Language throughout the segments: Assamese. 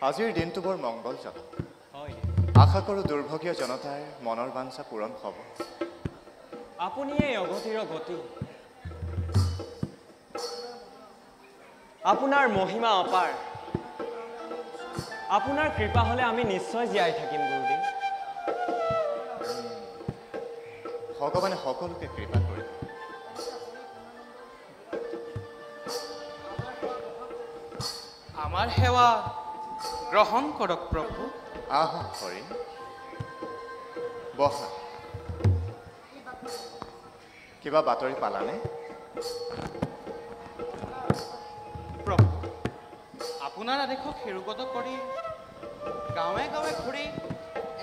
আজিৰ দিনটো বৰ মংগলজনক। আশা কৰোঁ দুৰ্ভগীয় জনতাৰ মনৰ বাঞ্ছা পূৰণ হ'ব। আপুনি এই অগতিৰ গতি, আপোনাৰ মহিমা অপাৰ। আপোনাৰ কৃপা হ'লে আমি নিশ্চয় জীয়াই থাকিম গুৰুদেৱ। ভগৱানে সকলোকে কৃপা কৰিব। আমাৰ সেৱা গ্ৰহণ কৰক প্ৰভু। আহা হৰি, বহা। কিবা বাতৰি পালানে? প্ৰভু, আপোনাৰ আদেশক শিৰোগত কৰি গাঁৱে গাঁৱে ঘূৰি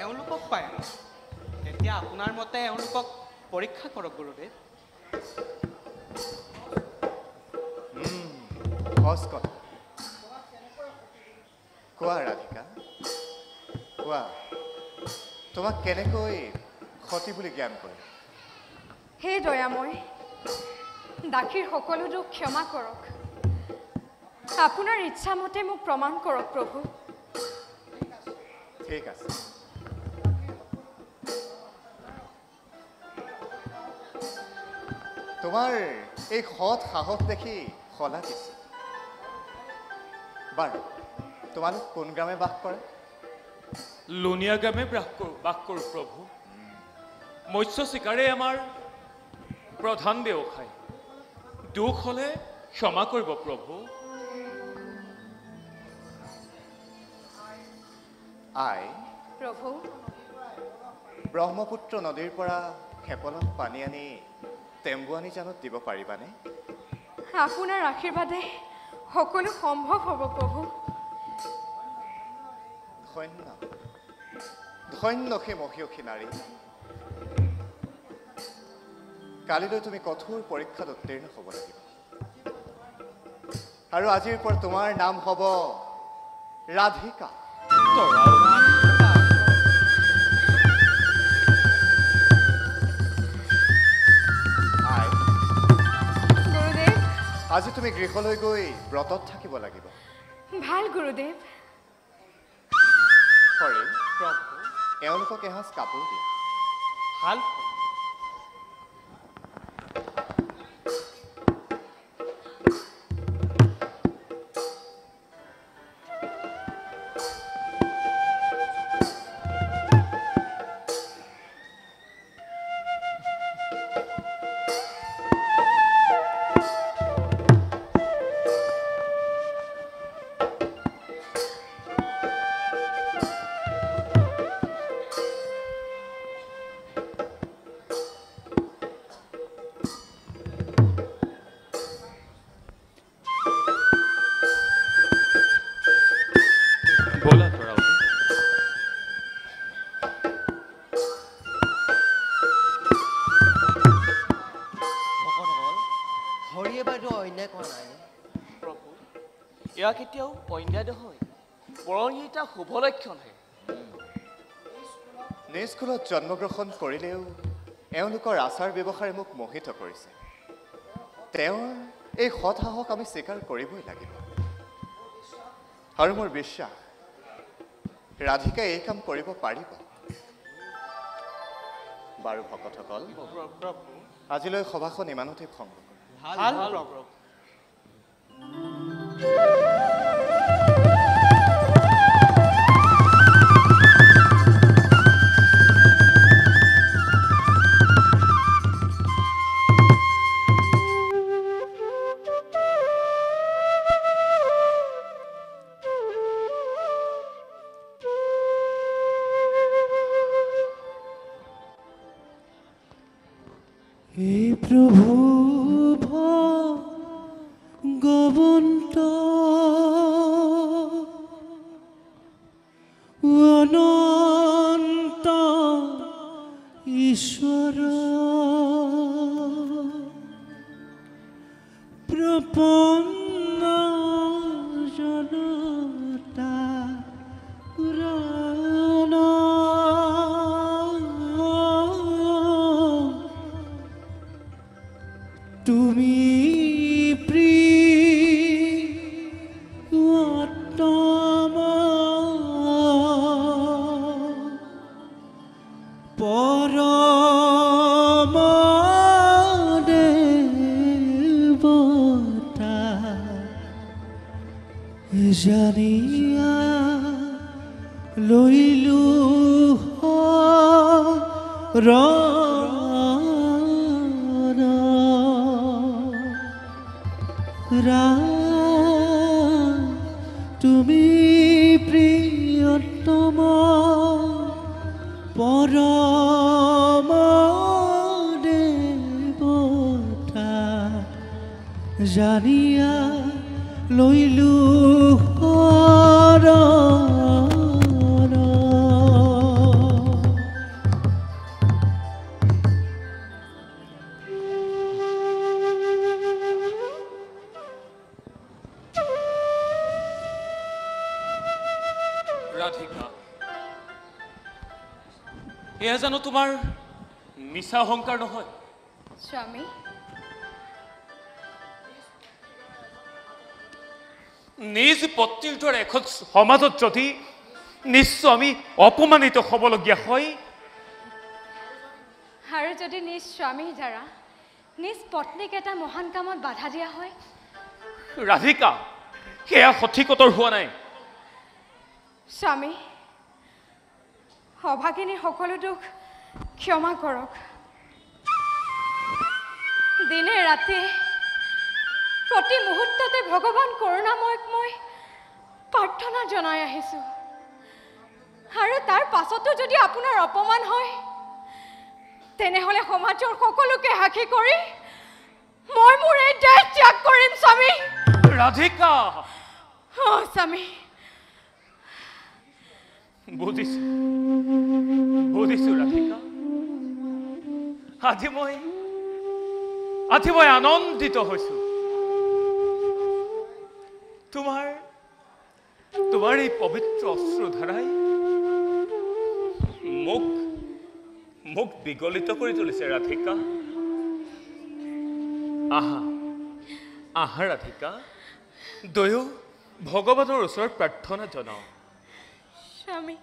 এওঁলোকক পায় ন, তেতিয়া আপোনাৰ মতে এওঁলোকক পৰীক্ষা কৰক গুৰুদেৱ। সহজ কথা। কোৱা ৰাধিকা, কোৱা, তোমাক কেনেকৈ সতী বুলি জ্ঞান কৰে? হে দয়াময়, দাসীৰ সকলো দুখ ক্ষমা কৰক। আপোনাৰ ইচ্ছামতে মোক প্ৰমাণ কৰক প্ৰভু। ঠিক আছে। তোমাৰ এই সৎ সাহস দেখি শলাগিছো। বাৰু, তোমালোক কোন গ্ৰামে বাস কৰে? লুণীয়া গ্ৰামে বাস কৰোঁ প্ৰভু। মৎস্য চিকাৰেই আমাৰ প্ৰধান ব্যৱসায়। দুখ হ'লে ক্ষমা কৰিব প্ৰভু। আই প্ৰভু, ব্ৰহ্মপুত্ৰ নদীৰ পৰা খেপলত পানী আনি টেম্বুৱানী জানত দিব পাৰিবানে? আপোনাৰ আশীৰ্বাদে সকলো সম্ভৱ হ'ব প্ৰভু। ধন্য ধন্য সেই মহিয়সী নাৰী। কালিলৈ তুমি কঠোৰ পৰীক্ষাত উত্তীৰ্ণ হ'ব লাগিব। আৰু আজিৰ পৰা তোমাৰ নাম হ'ব ৰাধিকা। গুৰুদেৱ, আজি তুমি গৃহলৈ গৈ ব্ৰতত থাকিব লাগিব। ভাল গুৰুদেৱ। হৰি, প্ৰভু, এওঁলোকক এসাঁজ কাপোৰ দিয়া। ভাল। ব'লা তৰাৱতী। ভকতসকল, হৰিয়ে বাইদেউ অন্যায় কৰা নাইনে? প্ৰভু, এয়া কেতিয়াও অন্যায় নহয়, বৰং এটা শুভ লক্ষণহে। নিজ স্কুলত জন্মগ্ৰহণ কৰিলেও এওঁলোকৰ আচাৰ ব্যৱহাৰে মোক মোহিত কৰিছে। তেওঁৰ এই সৎ সাহস আমি স্বীকাৰ কৰিবই লাগিব। আৰু মোৰ বিশ্বাস ৰাধিকাই এই কাম কৰিব পাৰিব। বাৰু ভকতসকল, আজিলৈ সভাখন ইমানতে ভংগ কৰোঁ। ভাল প্ৰভু। হে প্ৰভু ভগৱন্ত অনন্ত ঈশ্বৰ প্ৰপন্ন জনতা পুৰাণ তুমি প্ৰিয় তুমি প্ৰিয়তম পৰম দেবতা জানিয়া লইলো ৰাধিকা, এয়া জানো তোমাৰ মিছা অহংকাৰ নহয়? স্বামী, নিজ পত্নীৰ দৰে এখন সমাজত যদি নিজ স্বামী অপমানিত হ'বলগীয়া হয়, আৰু যদি নিজ স্বামীৰ দ্বাৰা নিজ পত্নীক এটা মহান কামত বাধা দিয়া হয়, ৰাধিকা, সেয়া সঠিকতৰ হোৱা নাই। স্বামী, অভাগিনীৰ সকলো দুখ ক্ষমা কৰক। দিনে ৰাতিয়ে প্ৰতি মুহূৰ্ততে ভগৱান কৰুণাময়ক মই প্ৰাৰ্থনা জনাই আহিছোঁ, আৰু তাৰ পাছতো যদি আপোনাৰ অপমান হয়, তেনেহ'লে সমাজৰ সকলোকে সাক্ষী কৰি মই মোৰ এই দেহ ত্যাগ কৰিম। স্বামী, ৰাধিকা, স্বামী, বুজিছো ৰাধিকা। আজি মই আনন্দিত হৈছো। তোমাৰ এই পবিত্ৰ অশ্ৰুধাৰাই মোক বিগলিত কৰি তুলিছে ৰাধিকা। আহা ৰাধিকা, দয়ো ভগৱানৰ ওচৰত প্ৰাৰ্থনা জনাও। স্বামী,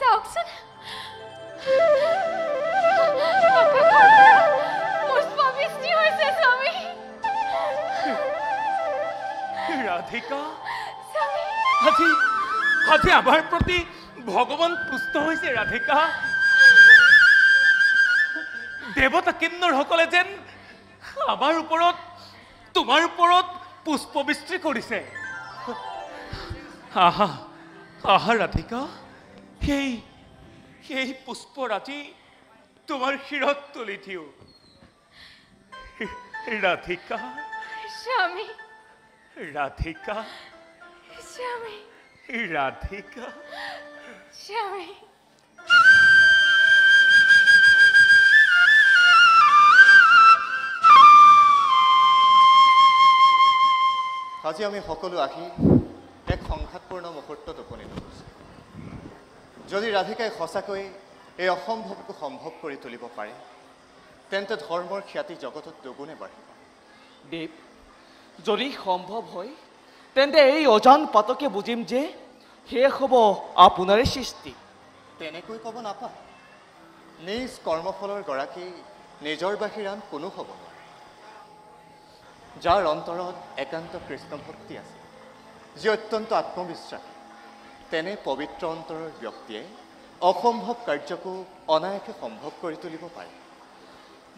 চাওকচোন, পুষ্পবৃষ্টি হৈছে। স্বামী, ৰাধিকা, আজি আমাৰ প্ৰতি ভগৱান তুষ্ট হৈছে। ৰাধিকা, দেৱতা কিন্নৰসকলে যেন আমাৰ ওপৰত, তোমাৰ ওপৰত পুষ্পবৃষ্টি কৰিছে। আহা ৰাধিকা, সেই পুষ্পৰাজি তোমাৰ শিৰত তুলি দিওঁ। ৰাধিকা, স্বামী, ৰাধিকা, স্বামী, ৰাধিকা, স্বামী। আজি আমি সকলো আহি এক সংঘাতপূৰ্ণ মুহূৰ্তত উপনীত হৈছোঁ। যদি ৰাধিকাই সঁচাকৈ এই অসম্ভৱটো সম্ভৱ কৰি তুলিব পাৰে, তেন্তে ধৰ্মৰ খ্যাতি জগতত দুগুণে বাঢ়িব। দেৱ, যদি সম্ভৱ হয় তেন্তে এই অজান পাতকে বুজিম যে শেষ হ'ব আপোনাৰে সৃষ্টি। তেনেকৈ ক'ব নাপায়। নিজ কৰ্মফলৰ গৰাকী নিজৰ বাহিৰ আন কোনো হ'ব নোৱাৰে। যাৰ অন্তৰত একান্ত কৃষ্ণ ভক্তি আছে, যি অত্যন্ত আত্মবিশ্বাসী, তেনে পবিত্ৰ অন্তৰৰ ব্যক্তিয়ে অসম্ভৱ কাৰ্যকো অনায়াসে সম্ভৱ কৰি তুলিব পাৰে।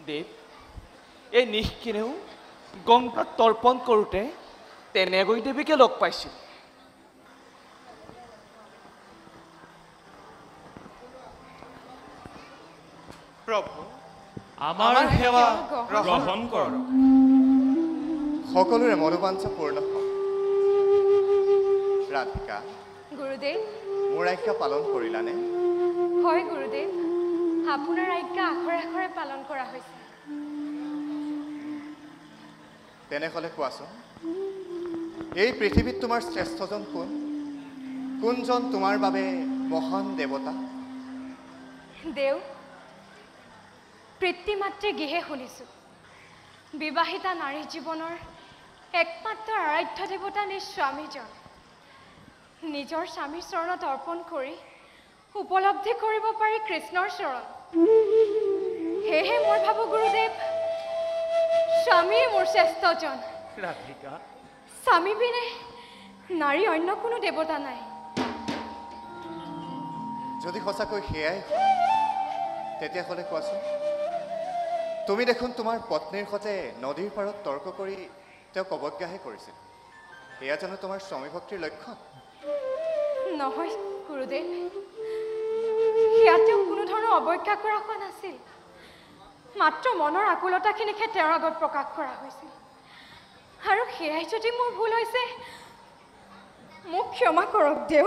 দেৱ, এই নিশকিনেও গংগাক তৰ্পণ কৰোঁতে তেনেকৈ দেৱীকে লগ পাইছিল। প্ৰভু, আমাৰ সেৱা গ্ৰহণ কৰক। সকলোৰে মনোবাঞ্ছা পূৰ্ণ হওক। ৰাধিকা, গুৰুদেৱ, মোৰ আজ্ঞা পালন কৰিলানে? হয় গুৰুদেৱ, আপোনাৰ আজ্ঞা আখৰে আখৰে পালন কৰা হৈছে। তেনেহ'লে কোৱাচোন, এই পৃথিৱীত তোমাৰ শ্ৰেষ্ঠজন কোন? কোনজন তোমাৰ বাবে মহান দেৱতা? দেউ পিতৃ-মাতৃ গৃহে শুনিছোঁ বিবাহিতা নাৰীৰ জীৱনৰ একমাত্ৰ আৰাধ্য দেৱতা নিজ স্বামীজন নিজৰ স্বামীৰ চৰণত অৰ্পণ কৰি উপলব্ধি কৰিব পাৰি কৃষ্ণৰ চৰণ সেয়েহে মই ভাবোঁ গুৰুদেৱ স্বামী মোৰ শ্ৰেষ্ঠজন ৰাধিকা স্বামী বিনে নাৰী অন্য কোনো দেৱতা নাই যদি সঁচাকৈ সেয়াই তেতিয়াহ'লে কোৱাচোন তুমি দেখোন তোমাৰ পত্নীৰ সৈতে নদীৰ পাৰত তৰ্ক কৰি তেওঁক অৱজ্ঞাহে কৰিছিল এয়া জানো তোমাৰ স্বামী ভক্তিৰ লক্ষণ নহয় গুৰুদেৱ সেয়া তেওঁ কোনো ধৰণৰ অৱজ্ঞা কৰা হোৱা নাছিল মাত্ৰ মনৰ আকুলতাখিনিকে তেওঁৰ আগত প্ৰকাশ কৰা হৈছিল আৰু সেয়াই যদি মোৰ ভুল হৈছে মোক ক্ষমা কৰক দেউ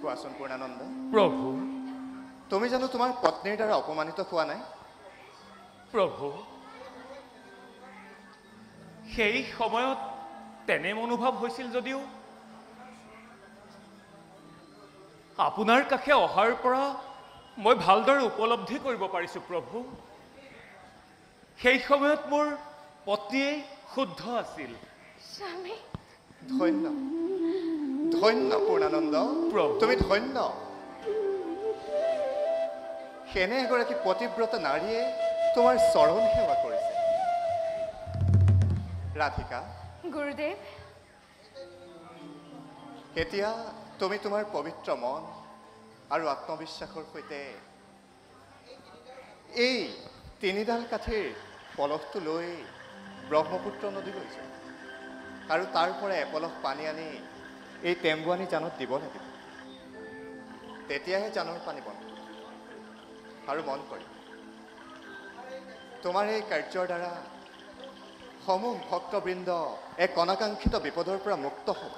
কোৱাচোন পূৰ্ণানন্দ প্ৰভু তুমি জানো তোমাৰ পত্নীৰ দ্বাৰা অপমানিত হোৱা নাই প্ৰভু সেই সময়ত তেনে মনোভাৱ হৈছিল যদিও আপোনাৰ কাষে অহাৰ পৰা মই ভালদৰে উপলব্ধি কৰিব পাৰিছোঁ প্ৰভু সেই সময়ত মোৰ পত্নীয়ে শুদ্ধ আছিল স্বামী ধন্য ধন্য পূৰ্ণানন্দ প্ৰভু। তুমি ধন্য সেনে এগৰাকী পতিব্ৰতা নাৰীয়ে তোমাৰ চৰণ সেৱা কৰিছে ৰাধিকা গুৰুদেৱ এতিয়া তুমি তোমাৰ পবিত্ৰ মন আৰু আত্মবিশ্বাসৰ সৈতে এই তিনিডাল কাঠিৰ পলহটো লৈ ব্ৰহ্মপুত্ৰ নদীলৈ যোৱা আৰু তাৰ পৰা এপলহ পানী আনি এই টেম্বুৱানী জানত দিব লাগিব তেতিয়াহে জানৰ পানী বন্ধ আৰু মন কৰি তোমাৰ এই কাৰ্যৰ দ্বাৰা সমূহ ভক্তবৃন্দ এক অনাকাংক্ষিত বিপদৰ পৰা মুক্ত হ'ব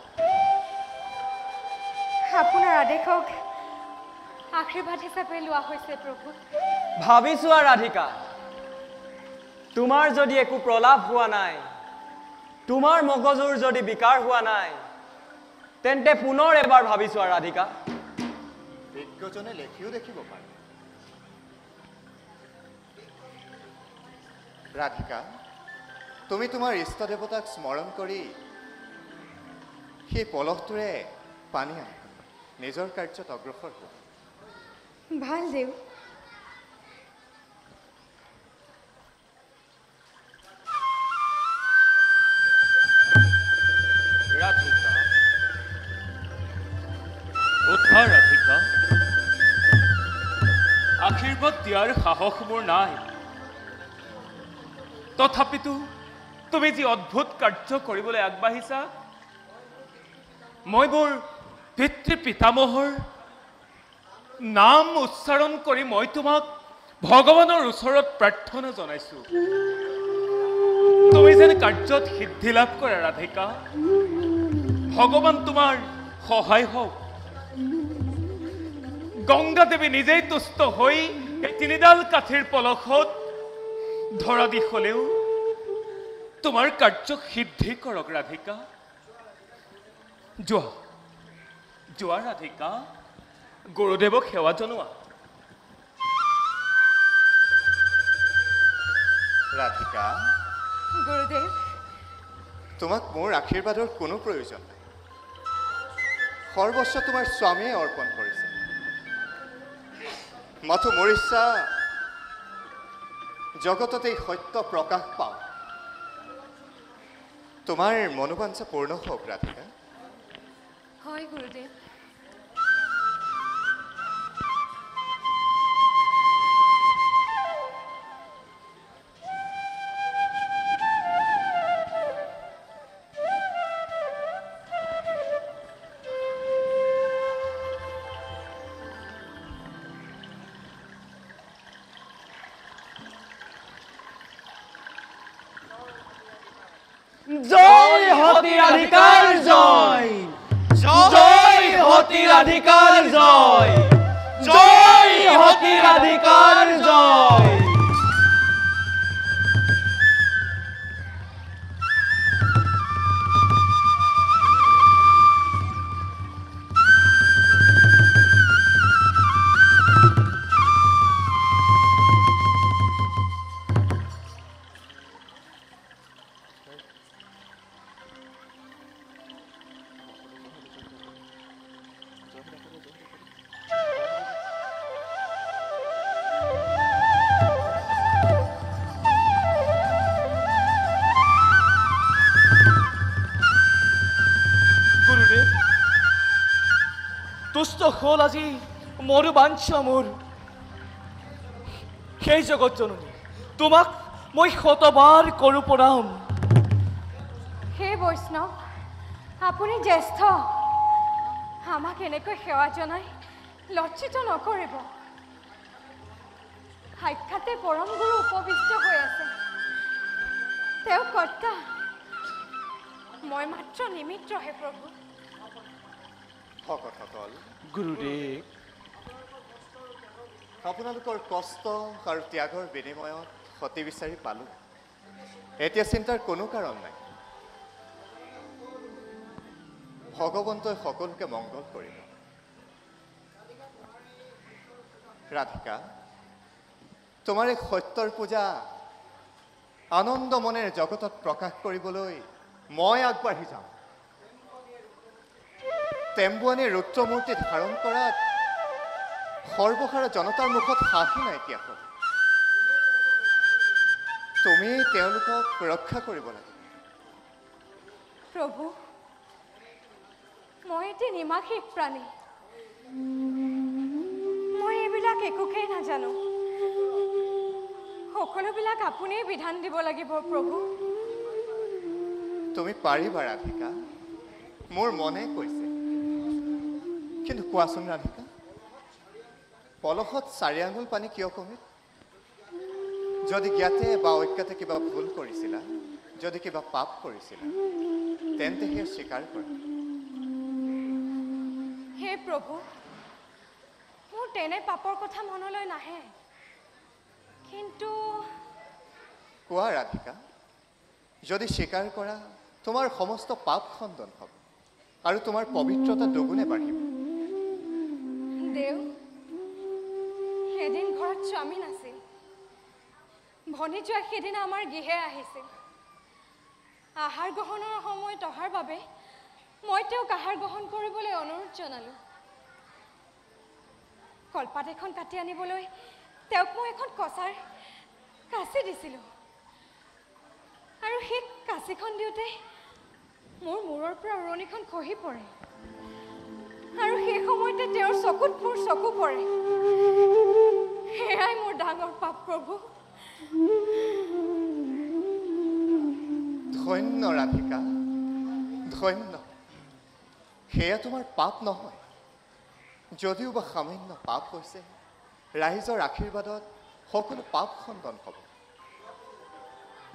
আপোনাৰ আদেশক আশীৰ্বাদ হিচাপে লোৱা হৈছে প্ৰভু ভাবি চোৱা ৰাধিকা তোমাৰ যদি একো প্ৰলাপ হোৱা নাই তোমাৰ মগজুৰ যদি বিকাৰ হোৱা নাই তেন্তে পুনৰ এবাৰ ভাবি চোৱা ৰাধিকা বিজ্ঞজনে লেখিও দেখিব পাৰে ৰাধিকা তুমি তোমাৰ ইষ্ট দেৱতাক স্মৰণ কৰি সেই পলহটোৰে পানী আনি নিজৰ কাৰ্যত অগ্ৰসৰ হোৱা ভাল দেউ ৰাধিকা উঠা ৰাধিকা আশীৰ্বাদ দিয়াৰ সাহস মোৰ নাই তথাপিতো তুমি যি অদ্ভুত কাৰ্য কৰিবলৈ আগবাঢ়িছা মই মোৰ পিতৃ পিতামহৰ নাম উচ্চাৰণ কৰি মই তোমাক ভগৱানৰ ওচৰত প্ৰাৰ্থনা জনাইছো তুমি যেন কাৰ্যত সিদ্ধি লাভ কৰা ৰাধিকা ভগৱান তোমাৰ সহায় হওক গংগা দেৱী নিজেই তুষ্ট হৈ এই তিনিডাল কাঠিৰ পলসত ধৰা দি হলেও তোমাৰ কাৰ্য সিদ্ধি কৰক ৰাধিকা যোৱা যোৱা ৰাধিকা গুৰুদেৱক সেৱা জনোৱা ৰাধিকা গুৰুদেৱ তোমাক মোৰ আশীৰ্বাদৰ কোনো প্ৰয়োজন নাই সৰ্বস্ব তোমাৰ স্বামীয়ে অৰ্পণ কৰিছে মাথো মোৰ ইচ্ছা জগতত এই সত্য প্ৰকাশ পাওঁ তোমাৰ মনোবাঞ্ছা পূৰ্ণ হওক ৰাধিকা হয় গুৰুদেৱ জয় সতীৰ অধিকাৰ জয় জয় সতীৰ অধিকাৰ জয় জয় সতীৰ অধিকাৰ জয় তুষ্ট হ'ল আজি মোৰো বাঞ্ছা মোৰ সেই জগত জননী তোমাক মই শতবাৰ কৰোঁ প্ৰণাম হে বৈষ্ণৱ আপুনি জ্যেষ্ঠ আমাক এনেকৈ সেৱা জনাই লজ্জিত নকৰিব সাক্ষাতে পৰম গুৰু উপবিষ্ট হৈ আছে তেওঁ কৰ্তা মই মাত্ৰ নিমিত্ৰহে প্ৰভু ভকতসকল গুৰুদেৱ আপোনালোকৰ কষ্ট আৰু ত্যাগৰ বিনিময়ত সতি বিচাৰি পালোঁ এতিয়া চিন্তাৰ কোনো কাৰণ নাই ভগৱন্তই সকলোকে মংগল কৰিব ৰাধিকা তোমাৰ এই সত্যৰ পূজা আনন্দ মনেৰে জগতত প্ৰকাশ কৰিবলৈ মই আগবাঢ়ি যাম তেম্বুৱানীৰ ৰুদ্ৰমূৰ্তি ধাৰণ কৰাত সৰ্বসাৰা জনতাৰ মুখত হাঁহি নাইকিয়া হ'ল তুমি তেওঁলোকক ৰক্ষা কৰিব লাগে প্ৰভু মই এটি নিমাষিক প্ৰাণী মই এইবিলাক একোকেই নাজানো সকলোবিলাক আপুনিয়ে বিধান দিব লাগিব প্ৰভু তুমি পাৰিবা ৰাধিকা মোৰ মনে কৈছে কিন্তু কোৱাচোন ৰাধিকা পলসত 4 আঙুল পানী কিয় কমিল যদি জ্ঞাতে বা অজ্ঞাতে কিবা ভুল কৰিছিলা যদি কিবা পাপ কৰিছিলা তেন্তে সেয়া স্বীকাৰ কৰা হে প্ৰভু মোৰ তেনে পাপৰ কথা মনলৈ নাহে কিন্তু কোৱা ৰাধিকা যদি স্বীকাৰ কৰা তোমাৰ সমস্ত পাপ খণ্ডন হ'ব আৰু তোমাৰ পবিত্ৰতা দুগুণে বাঢ়িব দেউ সেদিন ঘৰত স্বামী নাছিল ভনী যোৱা সেইদিনা আমাৰ গৃহে আহিছিল আহাৰ গ্ৰহণৰ সময়ত অহাৰ বাবে মই তেওঁক আহাৰ গ্ৰহণ কৰিবলৈ অনুৰোধ জনালোঁ কলপাত এখন কাটি আনিবলৈ তেওঁক মই এখন কচাৰ কাচি দিছিলোঁ আৰু সেই কাচিখন দিওঁতে মোৰ মূৰৰ পৰা উৰণিখন খহি পৰে আৰু সেই সময়তে তেওঁৰ চকুত মোৰ চকু পৰে সেয়াই মোৰ ডাঙৰ পাপ প্ৰভু ধন্য ৰাধিকা ধন্য সেয়া তোমাৰ পাপ নহয় যদিও বা সামান্য পাপ হৈছে ৰাইজৰ আশীৰ্বাদত সকলো পাপ খণ্ডন হ'ব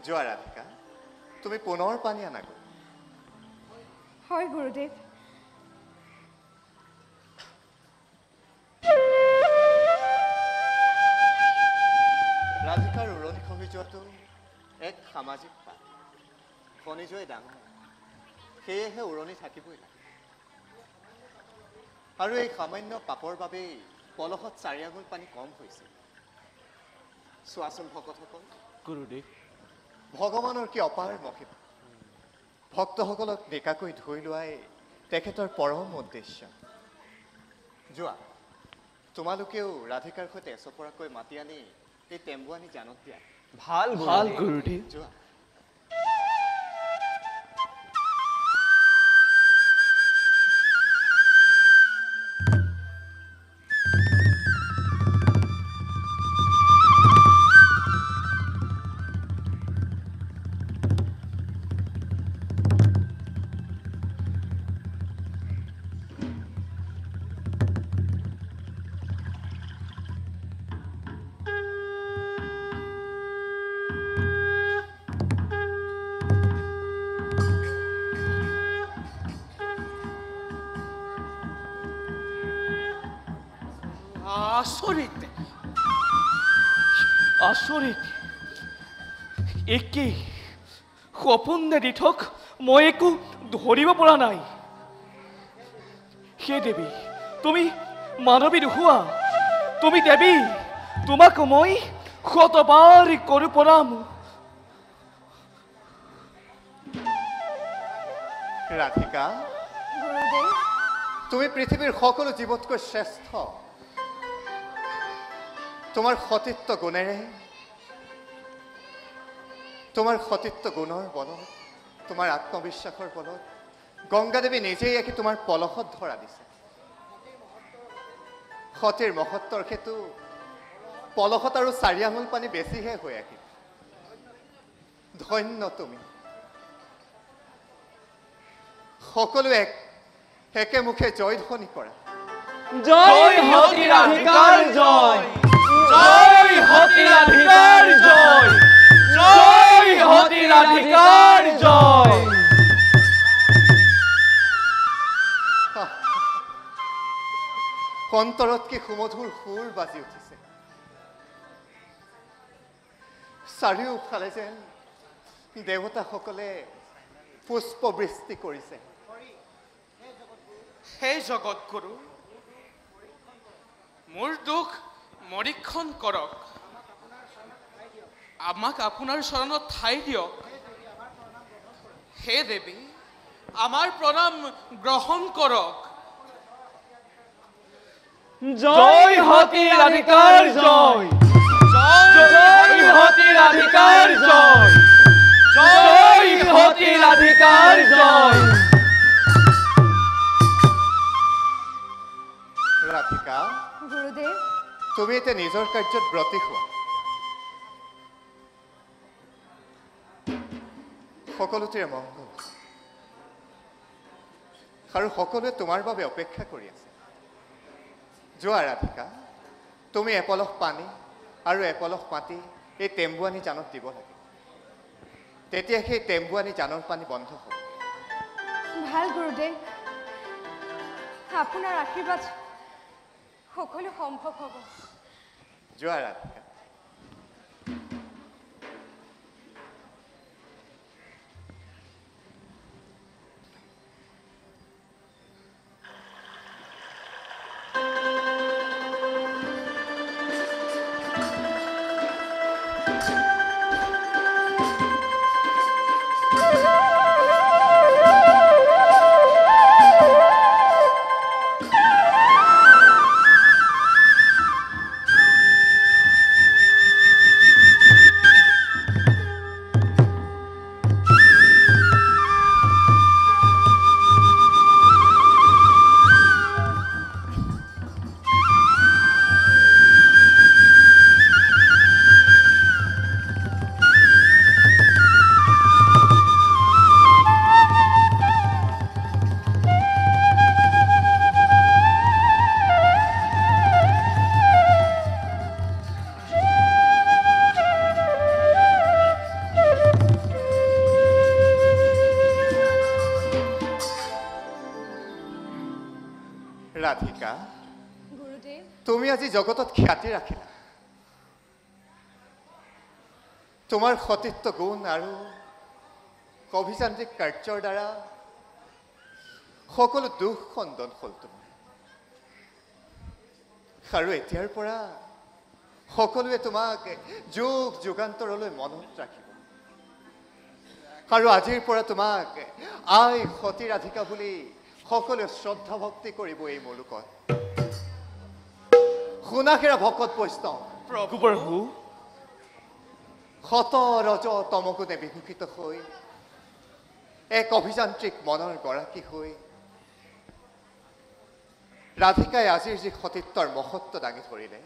যোৱা ৰাধিকা তুমি পুনৰ পানী আনাগৈ হয় গুৰুদেৱ ৰাধিকাৰ উৰণি খহি যোৱাটো এক সামাজিক পাপ খনিজয়ে ডাঙৰ সেয়েহে উৰণি থাকিবই লাগে আৰু এই সামান্য পাপৰ বাবেই পলসত 4 আঙুল পানী কম হৈছে চোৱাচোন ভকতসকল গুৰুদেৱ ভগৱানৰ কি অপাৰ মহিমা ভক্তসকলক নিকাকৈ ধুই লোৱাই তেখেতৰ পৰম উদ্দেশ্য যোৱা তোমালোকেও ৰাধিকাৰ সৈতে এচপৰাকৈ মাতি আনি এই তেম্বুৱানী জানত দিয়া ভাল ভাল গুৰুদেৱ গুৰুদেৱ যোৱা আচৰিত আচৰিত একে সপোন নেদি থক মই একো ধৰিব পৰা নাই হে দেৱী তুমি মানৱী নোহোৱা তুমি দেৱী তোমাক মই শতবাৰ কৰোঁ প্ৰণাম ৰাধিকা গুৰুদেৱ তুমি পৃথিৱীৰ সকলো জীৱতকৈ শ্ৰেষ্ঠ তোমাৰ সতীত্ব গুণেৰে তোমাৰ সতীত্ব গুণৰ বলত তোমাৰ আত্মবিশ্বাসৰ বলত গংগা দেৱী নিজেই আহি তোমাৰ পলসত ধৰা দিছে সতীৰ মহত্বৰ হেতু পলসত আৰু 4 আঙুল পানী বেছিহে হৈ আহিল। ধন্য তুমি। সকলোৱে একে মুখে জয় ধ্বনি কৰা। জয় সতী ৰাধিকাৰ জয়, জয় সতী ৰাধিকাৰ জয়, জয় সতী ৰাধিকাৰ জয়। অন্তৰত কি সুমধুৰ সুৰ বাজি উঠিছে। চাৰিওফালে যেন দেৱতাসকলে পুষ্পবৃষ্টি কৰিছে। হে জগতগুৰু, মোৰ দুখ মৰীক্ষণ কৰক, আমাক আপোনাৰ চৰণত ঠাই দিয়ক। হে দেৱী, আমাৰ প্ৰণাম গ্ৰহণ কৰক। জয় সতী ৰাধিকাৰ জয়, জয় সতী ৰাধিকাৰ জয়, জয় সতী ৰাধিকাৰ জয়। ৰাধিকা, গুৰুদেৱ, তুমি এতিয়া নিজৰ কাৰ্যত ব্ৰতী হোৱা। সকলোতে মংগল আৰু সকলোৱে তোমাৰ বাবে অপেক্ষা কৰি আছে। যোৱা ৰাধিকা, তুমি এপলহ পানী আৰু এপলহ মাটি এই টেম্বুৱানী জানত দিব লাগে। তেতিয়া সেই টেম্বুৱানী জানৰ পানী বন্ধ হ'ব। ভাল গুৰুদেৱ, আপোনাৰ আশীৰ্বাদ সকলো সম্ভৱ হ'ব। যোৱা ৰাধিকা। ৰাধিকা, গুৰুদেৱ, তুমি আজি জগতত খ্যাতি ৰাখিলা। তোমাৰ সতীত্ব গুণ আৰু অভিযান্ত্ৰিক কাৰ্যৰ দ্বাৰা সকলো দুখ খণ্ডন হ'ল তোমাৰ। আৰু এতিয়াৰ পৰা সকলোৱে তোমাক যুগ যুগান্তৰলৈ মনত ৰাখিব। আৰু আজিৰ পৰা তোমাক আই সতী ৰাধিকা বুলি সকলোৱে শ্ৰদ্ধা ভক্তি কৰিব এই মুলুকত। শুনাখেৰা ভকত বৈষ্ণৱ, প্ৰভু, শত ৰজ তমগুণে বিভূষিত হৈ এক অভিযান্ত্ৰিক মনৰ গৰাকী হৈ ৰাধিকাই আজিৰ যি সতীত্বৰ মহত্ব দাঙি ধৰিলে,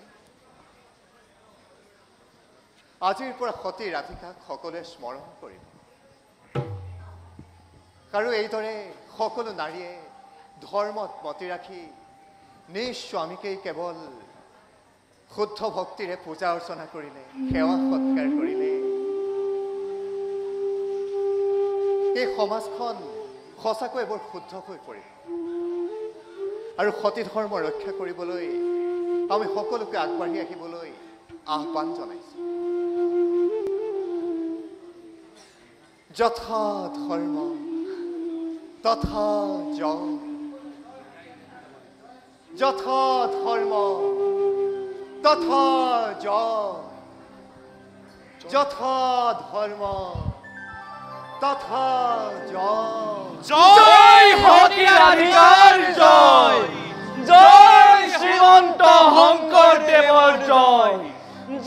আজিৰ পৰা সতী ৰাধিকাক সকলোৱে স্মৰণ কৰিব। আৰু এইদৰে সকলো নাৰীয়ে ধৰ্মত মতি ৰাখি নিজ স্বামীকেই কেৱল শুদ্ধ ভক্তিৰে পূজা অৰ্চনা কৰিলে, সেৱা সৎকাৰ কৰিলে এই সমাজখন সঁচাকৈ বৰ শুদ্ধ হৈ পৰিব। আৰু সতী ধৰ্ম ৰক্ষা কৰিবলৈ আমি সকলোকে আগবাঢ়ি আহিবলৈ আহ্বান জনাইছোঁ। যথা ধৰ্ম তথা জয়, যথা ধৰ্ম তথা জয়, যথা ধৰ্ম তথা জয়। জয় সতী ৰাধিকাৰ জয়, জয় শ্ৰীমন্ত শংকৰদেৱৰ জয়,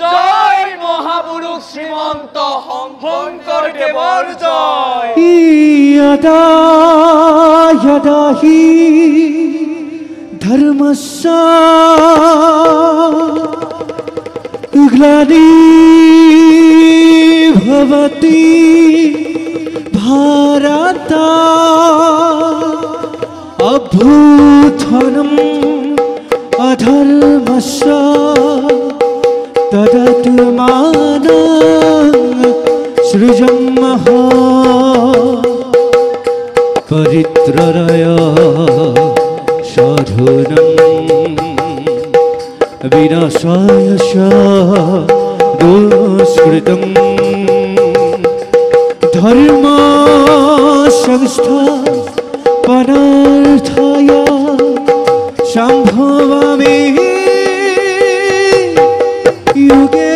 জয় মহাপুৰুষ শ্ৰীমন্ত শংকৰদেৱৰ জয়। यदा यदा हि धर्मस्य ग्लानिर्भवति भारत अभ्युत्थानम् अधर्मस्य तदात्मानं सृजमः परित्रय साधुनं विनाशाय च दुष्कृतं धर्म संस्थापनार्थाय संभवामि युगे